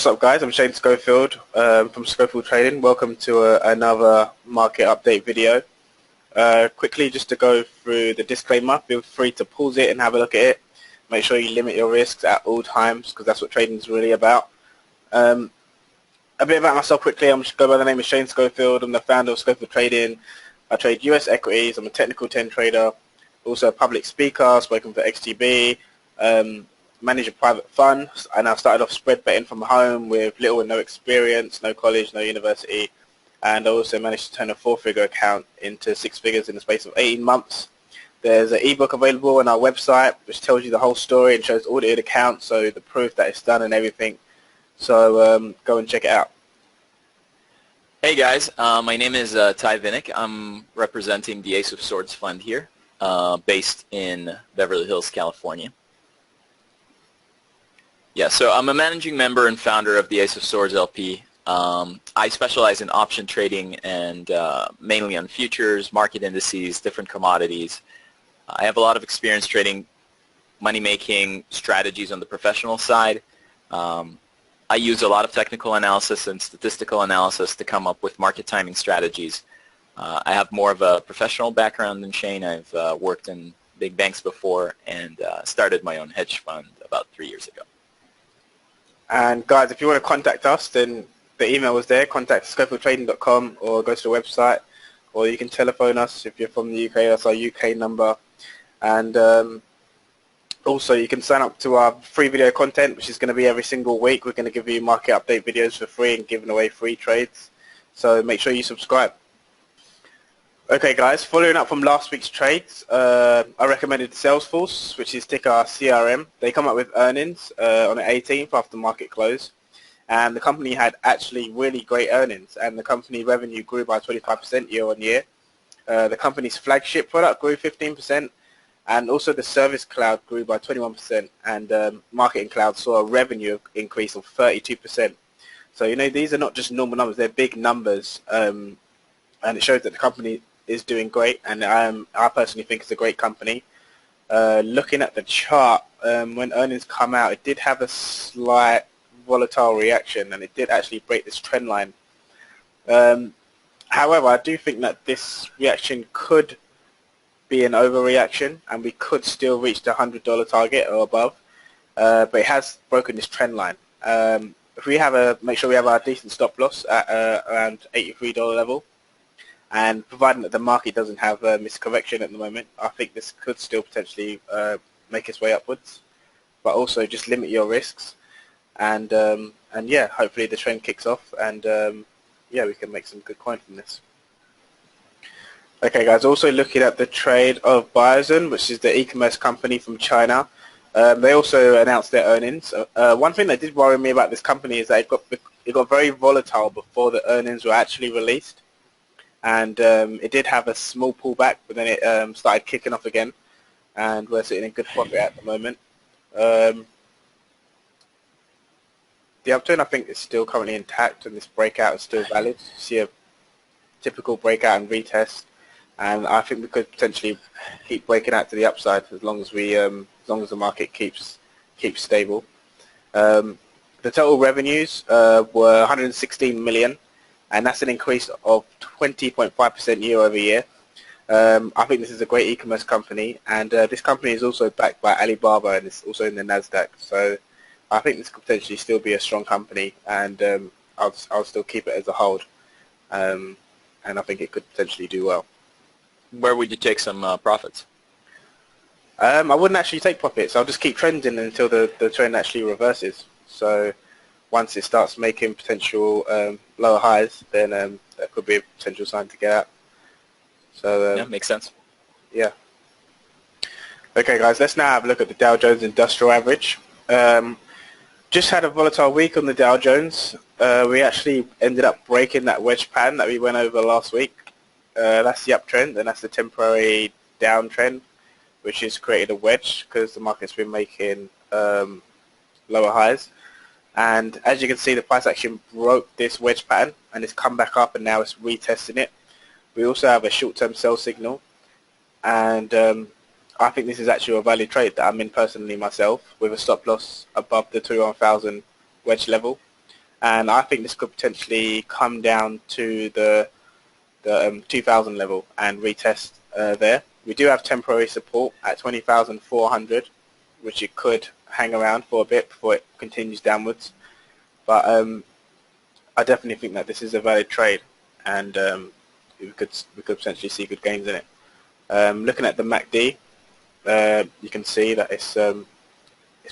What's up, guys? I'm Shane Schofield from Schofield Trading. Welcome to another market update video. Quickly, just to go through the disclaimer, feel free to pause it and have a look at it. Make sure you limit your risks at all times because that's what trading is really about. A bit about myself quickly. I'm just go by the name of Shane Schofield. I'm the founder of Schofield Trading. I trade US equities. I'm a technical 10 trader, also a public speaker, spoken for XTB. Manage a private fund, and I started off spread betting from home with little or no experience, no college, no university, and I also managed to turn a 4-figure account into 6 figures in the space of 18 months. There's an ebook available on our website which tells you the whole story and shows audited accounts, so the proof that it's done and everything. So go and check it out. Hey guys, my name is Ty Vinnick. I'm representing the Ace of Swords Fund here, based in Beverly Hills, California. Yeah, so I'm a managing member and founder of the Ace of Swords LP. I specialize in option trading and mainly on futures, market indices, different commodities. I have a lot of experience trading money-making strategies on the professional side. I use a lot of technical analysis and statistical analysis to come up with market timing strategies. I have more of a professional background than Shane. I've worked in big banks before and started my own hedge fund about 3 years ago. And guys, if you want to contact us, then the email is there, contact@scofieldtrading.com, or go to the website, or you can telephone us if you're from the UK. That's our UK number. And also you can sign up to our free video content, which is going to be every single week. We're going to give you market update videos for free and giving away free trades, so make sure you subscribe. Okay guys, following up from last week's trades, I recommended Salesforce, which is ticker CRM. They come up with earnings on the 18th after market close, and the company had actually really great earnings, and the company revenue grew by 25% year on year. The company's flagship product grew 15%, and also the Service Cloud grew by 21%, and Marketing Cloud saw a revenue increase of 32%. So you know, these are not just normal numbers, they're big numbers, and it shows that the company is doing great, and I personally think it's a great company. Looking at the chart, when earnings come out, it did have a slight volatile reaction, and it did actually break this trend line. However, I do think that this reaction could be an overreaction, and we could still reach the $100 target or above, but it has broken this trend line. If we have make sure we have our decent stop loss at around $83 level, and providing that the market doesn't have a miscorrection at the moment, I think this could still potentially make its way upwards. But also just limit your risks, and yeah, hopefully the trend kicks off, and yeah, we can make some good coin from this. Okay guys, also looking at the trade of Biozon, which is the e-commerce company from China. They also announced their earnings. One thing that did worry me about this company is that it got very volatile before the earnings were actually released. And it did have a small pullback, but then it started kicking off again, and we're sitting in good profit at the moment. The upturn, I think, is still currently intact, and this breakout is still valid. You see a typical breakout and retest, and I think we could potentially keep breaking out to the upside as long as the market keeps stable. The total revenues were 116 million. And that's an increase of 20.5% year over year. I think this is a great e-commerce company, and this company is also backed by Alibaba, and it's also in the Nasdaq. So I think this could potentially still be a strong company, and I'll still keep it as a hold. And I think it could potentially do well. Where would you take some profits? I wouldn't actually take profits. I'll just keep trending until the trend actually reverses. So once it starts making potential lower highs, then that could be a potential sign to get out. So yeah, makes sense. Yeah. Okay, guys, let's now have a look at the Dow Jones Industrial Average. Just had a volatile week on the Dow Jones. We actually ended up breaking that wedge pattern that we went over last week. That's the uptrend, and that's the temporary downtrend, which has created a wedge because the market's been making lower highs. And as you can see, the price action broke this wedge pattern, and it's come back up, and now it's retesting it. We also have a short-term sell signal, and I think this is actually a valid trade that I'm in personally myself, with a stop loss above the 21,000 wedge level. and I think this could potentially come down to the 2000 level and retest there. We do have temporary support at 20,400, which it could hang around for a bit before it continues downwards. But I definitely think that this is a valid trade, and we could potentially see good gains in it. Looking at the MACD, you can see that it's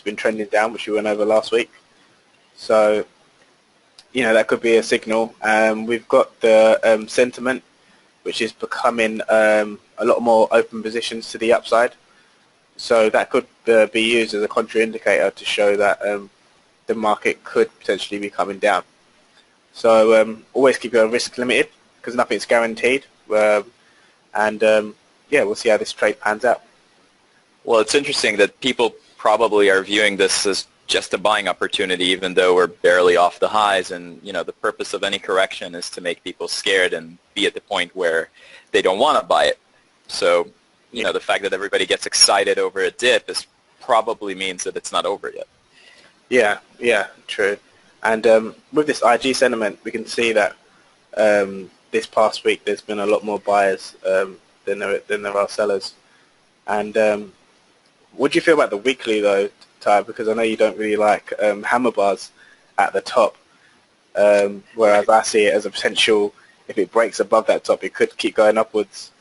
been trending down, which we went over last week. So, you know, that could be a signal. We've got the sentiment, which is becoming a lot more open positions to the upside. So that could be used as a contraindicator to show that the market could potentially be coming down. So always keep your risk limited because nothing's guaranteed. Yeah, we'll see how this trade pans out. Well, it's interesting that people probably are viewing this as just a buying opportunity, even though we're barely off the highs. And, you know, the purpose of any correction is to make people scared and be at the point where they don't want to buy it. So, you know, the fact that everybody gets excited over a dip probably means that it's not over yet. Yeah, true. And with this IG sentiment, we can see that this past week there's been a lot more buyers than there are sellers. And what do you feel about the weekly though, Ty? Because I know you don't really like hammer bars at the top, whereas I see it as a potential. If it breaks above that top, it could keep going upwards.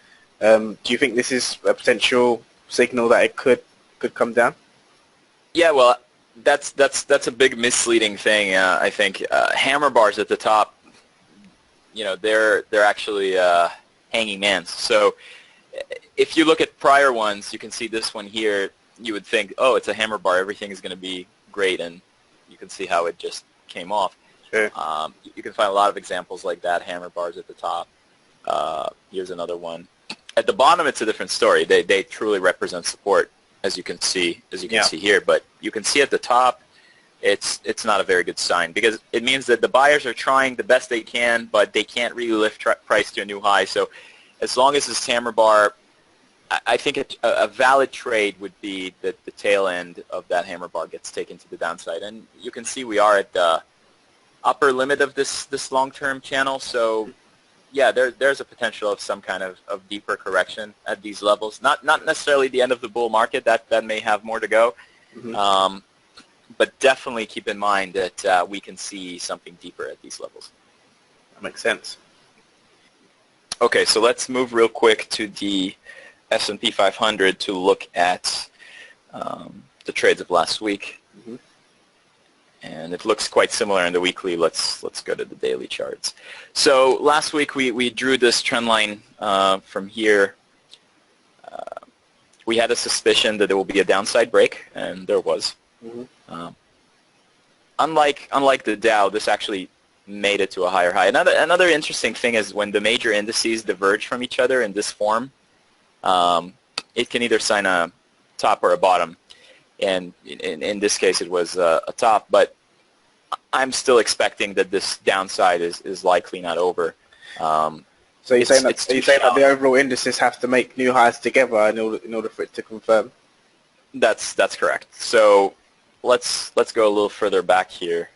Do you think this is a potential signal that it could come down? Yeah, well, that's a big misleading thing. I think hammer bars at the top, you know, they're actually hanging mans. So if you look at prior ones, you can see this one here. You would think, oh, it's a hammer bar. Everything is going to be great, and you can see how it just came off. Sure. You can find a lot of examples like that, hammer bars at the top. Here's another one. At the bottom, it's a different story. They truly represent support, as you can see see here. But you can see at the top, it's not a very good sign because it means that the buyers are trying the best they can, but they can't really lift price to a new high. So as long as this hammer bar, I think a valid trade would be that the tail end of that hammer bar gets taken to the downside. And you can see we are at the upper limit of this long-term channel. So yeah, there's a potential of some kind of deeper correction at these levels. Not necessarily the end of the bull market. That may have more to go. Mm-hmm. But definitely keep in mind that we can see something deeper at these levels. That makes sense. Okay, so let's move real quick to the S&P 500 to look at the trades of last week. Mm-hmm. And it looks quite similar in the weekly. Let's go to the daily charts. So last week we drew this trend line from here. We had a suspicion that there will be a downside break, and there was. Mm-hmm. Unlike the Dow, this actually made it to a higher high. Another interesting thing is when the major indices diverge from each other in this form, it can either sign a top or a bottom. And in this case, it was a top. But I'm still expecting that this downside is likely not over. So you're saying that the overall indices have to make new highs together in order for it to confirm? That's correct. So let's go a little further back here.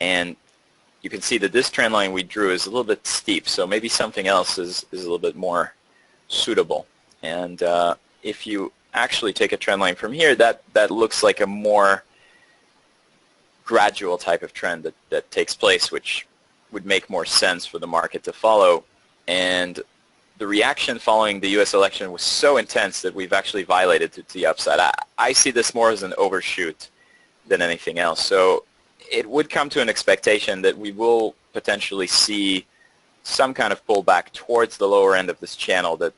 And you can see that this trend line we drew is a little bit steep, so maybe something else is a little bit more suitable. And if you actually take a trend line from here, that looks like a more gradual type of trend that takes place, which would make more sense for the market to follow. And the reaction following the U.S. election was so intense that we've actually violated to the upside. I see this more as an overshoot than anything else. So it would come to an expectation that we will potentially see some kind of pullback towards the lower end of this channel that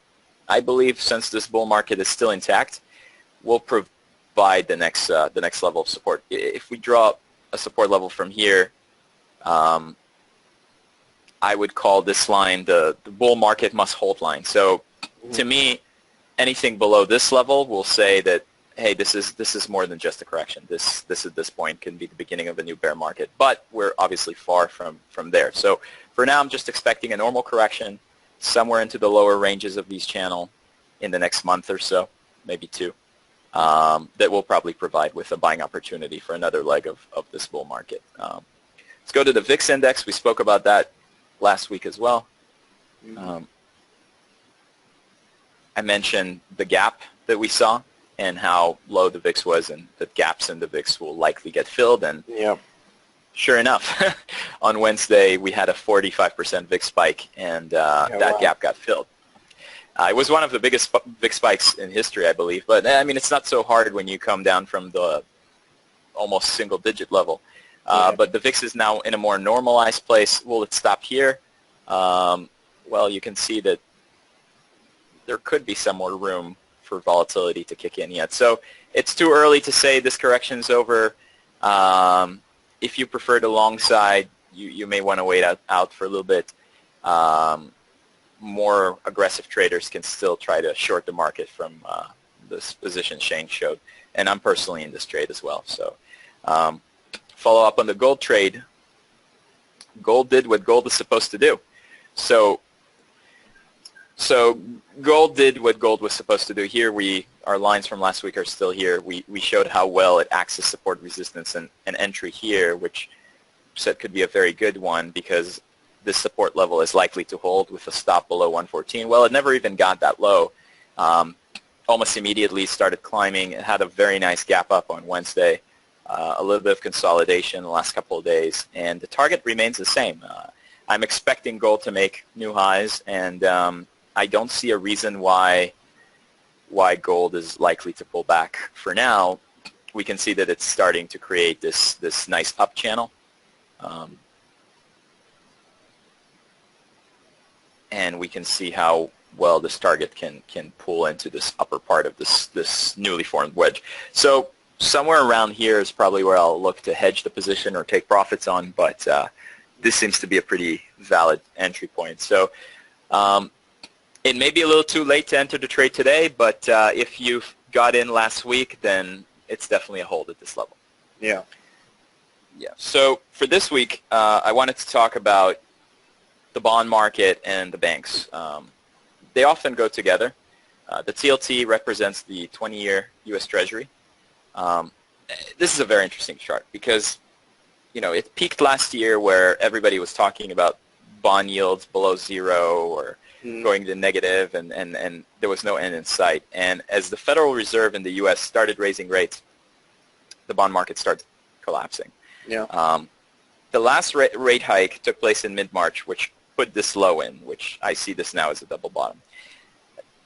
I believe, since this bull market is still intact, will provide the next level of support. If we draw a support level from here, I would call this line the bull market must hold line. So to me, anything below this level will say that, hey, this is more than just a correction. This at this point can be the beginning of a new bear market. But we're obviously far from there. So for now, I'm just expecting a normal correction somewhere into the lower ranges of these channel in the next month or so, maybe two. that will probably provide with a buying opportunity for another leg of this bull market. Let's go to the VIX index. We spoke about that last week as well. I mentioned the gap that we saw and how low the VIX was, and the gaps in the VIX will likely get filled. And sure enough, on Wednesday we had a 45% VIX spike, and that gap got filled. It was one of the biggest VIX spikes in history, I believe. But I mean, it's not so hard when you come down from the almost single-digit level. But the VIX is now in a more normalized place. Will it stop here? Well, you can see that there could be some more room for volatility to kick in yet. So it's too early to say this correction's over. If you prefer the long side, you may want to wait out for a little bit. More aggressive traders can still try to short the market from this position Shane showed. And I'm personally in this trade as well. So follow up on the gold trade. Gold did what gold is supposed to do. So gold did what gold was supposed to do. Here our lines from last week are still here. We showed how well it acts as support, resistance, and entry here, which said could be a very good one because this support level is likely to hold with a stop below 114. Well, it never even got that low. Almost immediately started climbing. It had a very nice gap up on Wednesday. A little bit of consolidation the last couple of days, and the target remains the same. I'm expecting gold to make new highs, and I don't see a reason why gold is likely to pull back for now. We can see that it's starting to create this nice up channel. And we can see how well this target can pull into this upper part of this newly formed wedge. So somewhere around here is probably where I'll look to hedge the position or take profits on, but this seems to be a pretty valid entry point. So it may be a little too late to enter the trade today, but if you got in last week, then it's definitely a hold at this level. Yeah. So for this week, I wanted to talk about the bond market and the banks. They often go together. The TLT represents the 20-year U.S. Treasury. This is a very interesting chart because, it peaked last year where everybody was talking about bond yields below zero or going to negative, and there was no end in sight. And as the Federal Reserve in the U.S. started raising rates, the bond market started collapsing. The last rate hike took place in mid-March, which put this low in, which I see this now as a double bottom.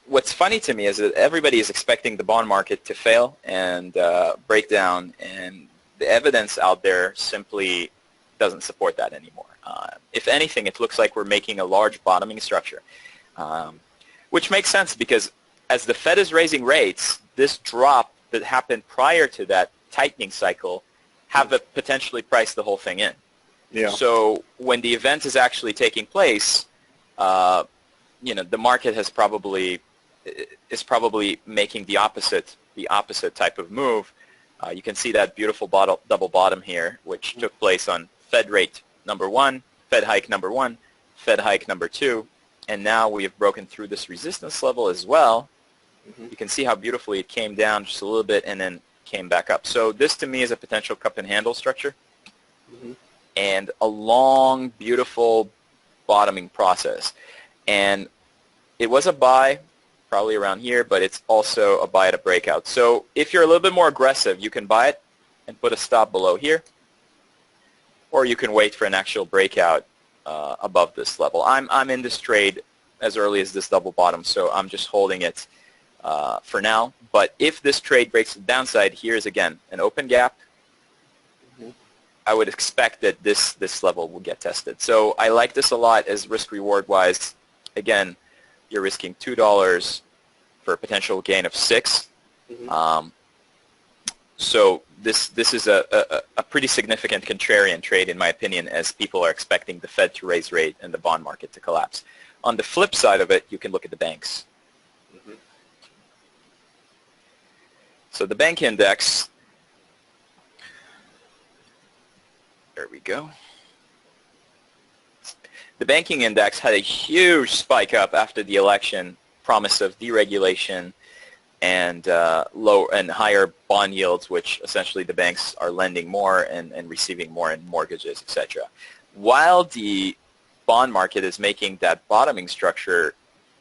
What's funny to me is that everybody is expecting the bond market to fail and break down, and the evidence out there simply doesn't support that anymore. If anything, it looks like we're making a large bottoming structure, which makes sense because as the Fed is raising rates, this drop that happened prior to that tightening cycle have potentially priced the whole thing in. So when the event is actually taking place, the market is probably making the opposite type of move. You can see that beautiful double bottom here, which took place on Fed rate number 1, Fed hike number 1, Fed hike number 2, and now we have broken through this resistance level as well. You can see how beautifully it came down just a little bit and then came back up. So this to me is a potential cup and handle structure and a long, beautiful bottoming process. And it was a buy probably around here, but it's also a buy at a breakout. So if you're a little bit more aggressive, you can buy it and put a stop below here, or you can wait for an actual breakout above this level. I'm in this trade as early as this double bottom, so I'm just holding it for now. But if this trade breaks the downside, here's again an open gap. I would expect that this level will get tested. So I like this a lot as risk-reward wise. Again, you're risking $2 for a potential gain of 6. So this is a pretty significant contrarian trade, in my opinion, as people are expecting the Fed to raise rate and the bond market to collapse. On the flip side of it, you can look at the banks. So the bank index, there we go. The banking index had a huge spike up after the election, promise of deregulation, and low and higher bond yields, which essentially the banks are lending more and receiving more in mortgages, etc. While the bond market is making that bottoming structure,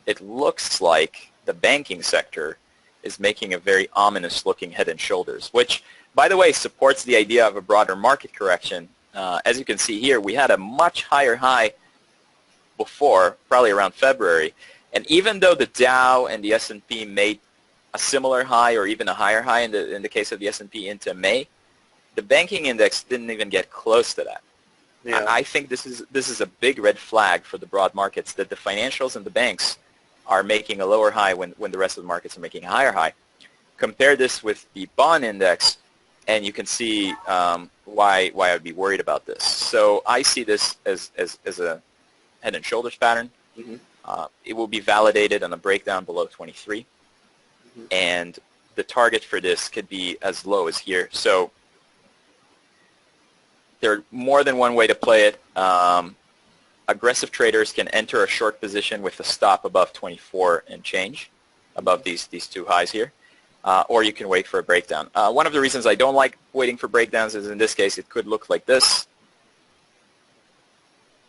it looks like the banking sector is making a very ominous looking head and shoulders, which, by the way, supports the idea of a broader market correction. As you can see here, we had a much higher high before, probably around February, and even though the Dow and the S&P made a similar high or even a higher high in the case of the S&P into May, the banking index didn't even get close to that. Yeah. I think this is a big red flag for the broad markets, that the financials and the banks are making a lower high when the rest of the markets are making a higher high. Compare this with the bond index, and you can see why I would be worried about this. So I see this as a head and shoulders pattern. Mm-hmm. It will be validated on a breakdown below 23. Mm-hmm. And the target for this could be as low as here. So there are more than one way to play it. Aggressive traders can enter a short position with a stop above 24 and change, above these two highs here, or you can wait for a breakdown. One of the reasons I don't like waiting for breakdowns is, in this case, it could look like this,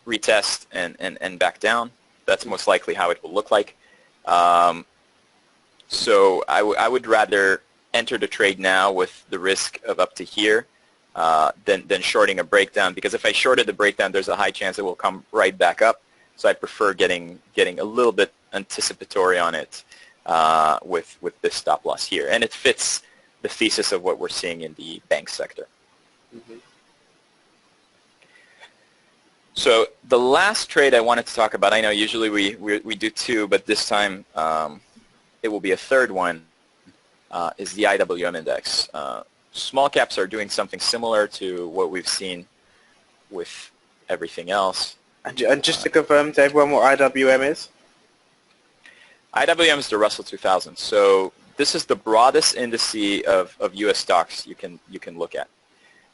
retest and back down. That's most likely how it will look like. So I would rather enter the trade now with the risk of up to here than shorting a breakdown, because if I shorted the breakdown, there's a high chance it will come right back up. So I prefer getting a little bit anticipatory on it with this stop loss here, and it fits the thesis of what we're seeing in the bank sector. Mm-hmm. So the last trade I wanted to talk about, I know usually we do two, but this time it will be a third one, is the IWM index. Small caps are doing something similar to what we've seen with everything else. And just to confirm to everyone what IWM is? IWM is the Russell 2000. So this is the broadest indice of U.S. stocks you can look at.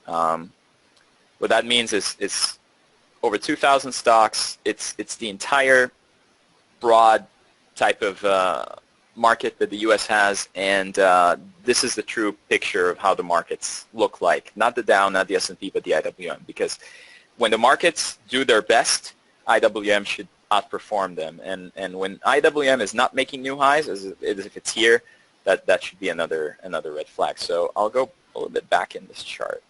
What that means is it's over 2,000 stocks. It's the entire broad type of market that the U.S. has, and this is the true picture of how the markets look like. Not the Dow, not the S&P, but the IWM, because when the markets do their best, IWM should outperform them, and when IWM is not making new highs, as if it's here, that should be another red flag. So I'll go a little bit back in this chart.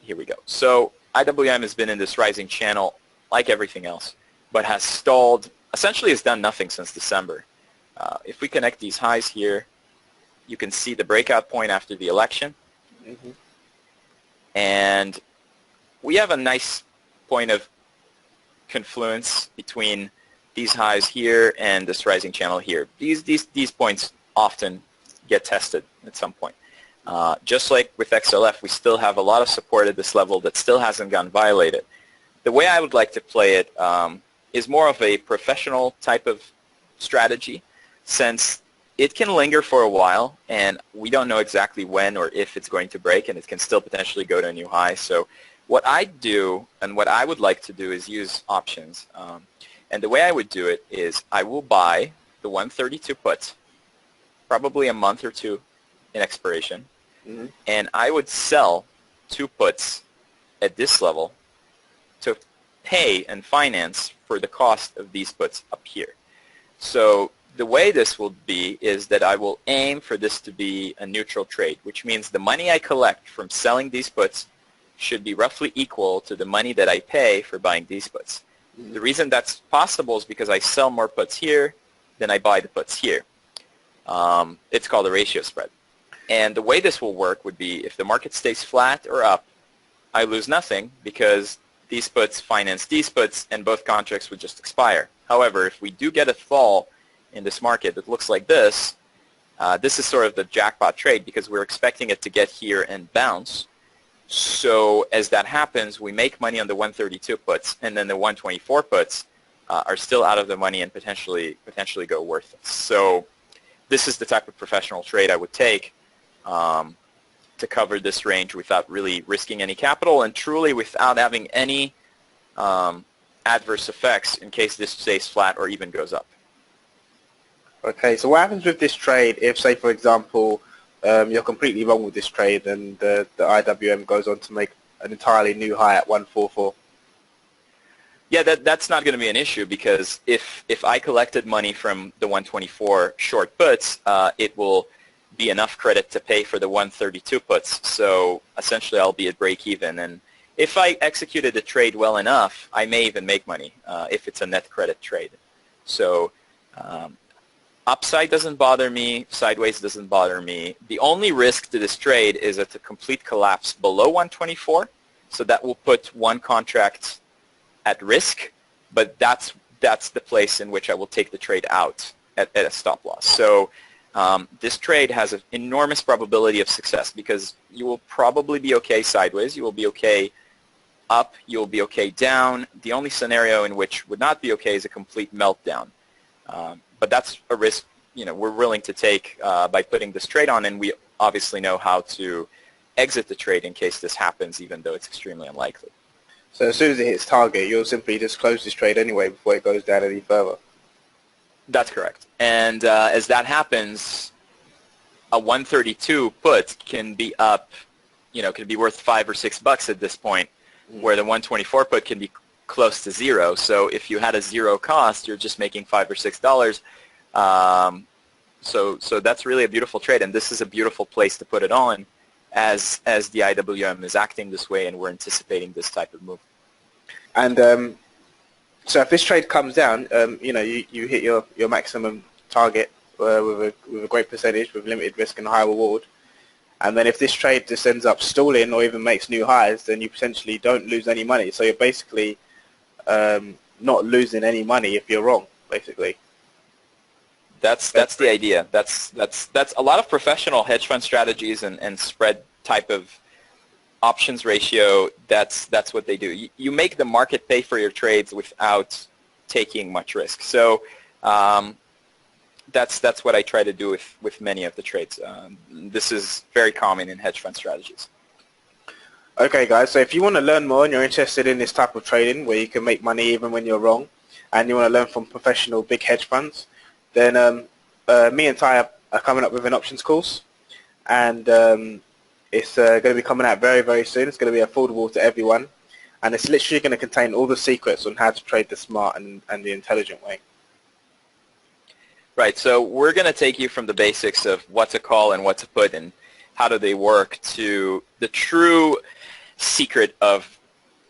Here we go. So IWM has been in this rising channel like everything else, but has stalled, essentially has done nothing since December. If we connect these highs here, you can see the breakout point after the election. Mm-hmm. And we have a nice point of confluence between these highs here and this rising channel here. These points often get tested at some point. Just like with XLF, we still have a lot of support at this level that still hasn't gotten violated. The way I would like to play it is more of a professional type of strategy, since it can linger for a while, and we don't know exactly when or if it's going to break, and it can still potentially go to a new high. So what I do, and what I would like to do, is use options. And the way I would do it is I will buy the 132 puts, probably a month or two in expiration, mm-hmm. and I would sell 2 puts at this level to pay and finance for the cost of these puts up here. So the way this will be is that I will aim for this to be a neutral trade, which means the money I collect from selling these puts should be roughly equal to the money that I pay for buying these puts. Mm-hmm. The reason that's possible is because I sell more puts here than I buy the puts here. It's called a ratio spread. And the way this will work would be if the market stays flat or up, I lose nothing because these puts finance these puts and both contracts would just expire. However, if we do get a fall in this market that looks like this, this is sort of the jackpot trade because we're expecting it to get here and bounce. So as that happens, we make money on the 132 puts, and then the 124 puts are still out of the money and potentially go worthless. So this is the type of professional trade I would take to cover this range without really risking any capital and truly without having any adverse effects in case this stays flat or even goes up. Okay, so what happens with this trade if, say, for example, you're completely wrong with this trade and the IWM goes on to make an entirely new high at 144? Yeah, that's not going to be an issue, because if I collected money from the 124 short puts, it will be enough credit to pay for the 132 puts. So essentially, I'll be at break even. And if I executed the trade well enough, I may even make money if it's a net credit trade. So upside doesn't bother me. Sideways doesn't bother me. The only risk to this trade is a complete collapse below 124. So that will put one contract at risk, but that's the place in which I will take the trade out at a stop loss. So this trade has an enormous probability of success, because you will probably be okay sideways, you will be okay up, you will be okay down. The only scenario in which would not be okay is a complete meltdown. But that's a risk, we're willing to take by putting this trade on, and we obviously know how to exit the trade in case this happens, even though it's extremely unlikely. So as soon as it hits target, you'll simply just close this trade anyway before it goes down any further? That's correct. And as that happens, a 132 put can be up, can be worth $5 or $6 at this point, where the 124 put can be close to zero. So if you had a zero cost, you're just making $5 or $6. So that's really a beautiful trade, and this is a beautiful place to put it on, as the IWM is acting this way, and we're anticipating this type of move. And so if this trade comes down, you hit your maximum target with a great percentage, with limited risk and high reward. And then if this trade just ends up stalling or even makes new highs, then you potentially don't lose any money. So you're basically not losing any money if you're wrong, basically. That's the idea. That's a lot of professional hedge fund strategies and spread type of options ratio. That's what they do. You make the market pay for your trades without taking much risk. So that's what I try to do with many of the trades. This is very common in hedge fund strategies. Okay, guys. So if you want to learn more and you're interested in this type of trading where you can make money even when you're wrong, and you want to learn from professional big hedge funds, then me and Ty are coming up with an options course, and it's going to be coming out very, very soon. It's going to be affordable to everyone, and it's literally going to contain all the secrets on how to trade the smart and the intelligent way. Right, so we're going to take you from the basics of what to call and what to put and how do they work to the true secret of,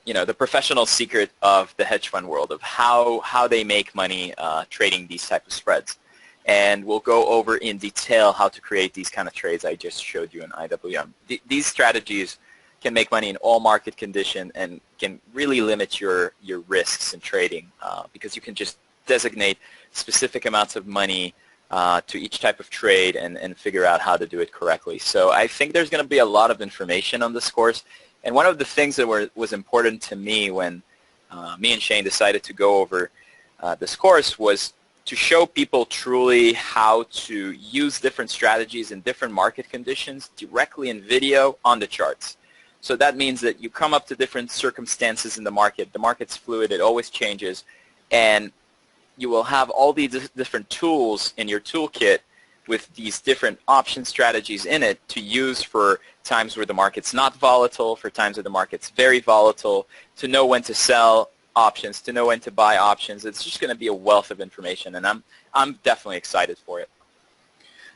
the professional secret of the hedge fund world, of how they make money trading these type of spreads. And we'll go over in detail how to create these kind of trades I just showed you in IWM. These strategies can make money in all market conditions and can really limit your risks in trading because you can just designate specific amounts of money to each type of trade and figure out how to do it correctly. So I think there's going to be a lot of information on this course. And one of the things that was important to me when me and Shane decided to go over this course was to show people truly how to use different strategies in different market conditions directly in video on the charts. So that means that you come up to different circumstances in the market. The market's fluid. It always changes. And you will have all these different tools in your toolkit with these different option strategies in it to use for times where the market's not volatile, for times where the market's very volatile, to know when to sell options, to know when to buy options. It's just going to be a wealth of information, and I'm definitely excited for it.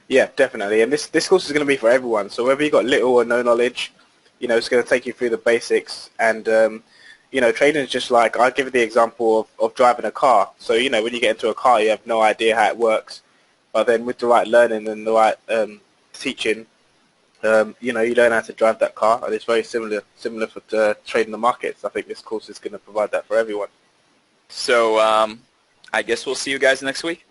Yeah, definitely. And this course is going to be for everyone. So whether you've got little or no knowledge, it's going to take you through the basics. And trading is just like, I'll give you the example of driving a car. So, when you get into a car, you have no idea how it works. But then with the right learning and the right teaching, you learn how to drive that car. And it's very similar for trading the markets. I think this course is going to provide that for everyone. So I guess we'll see you guys next week.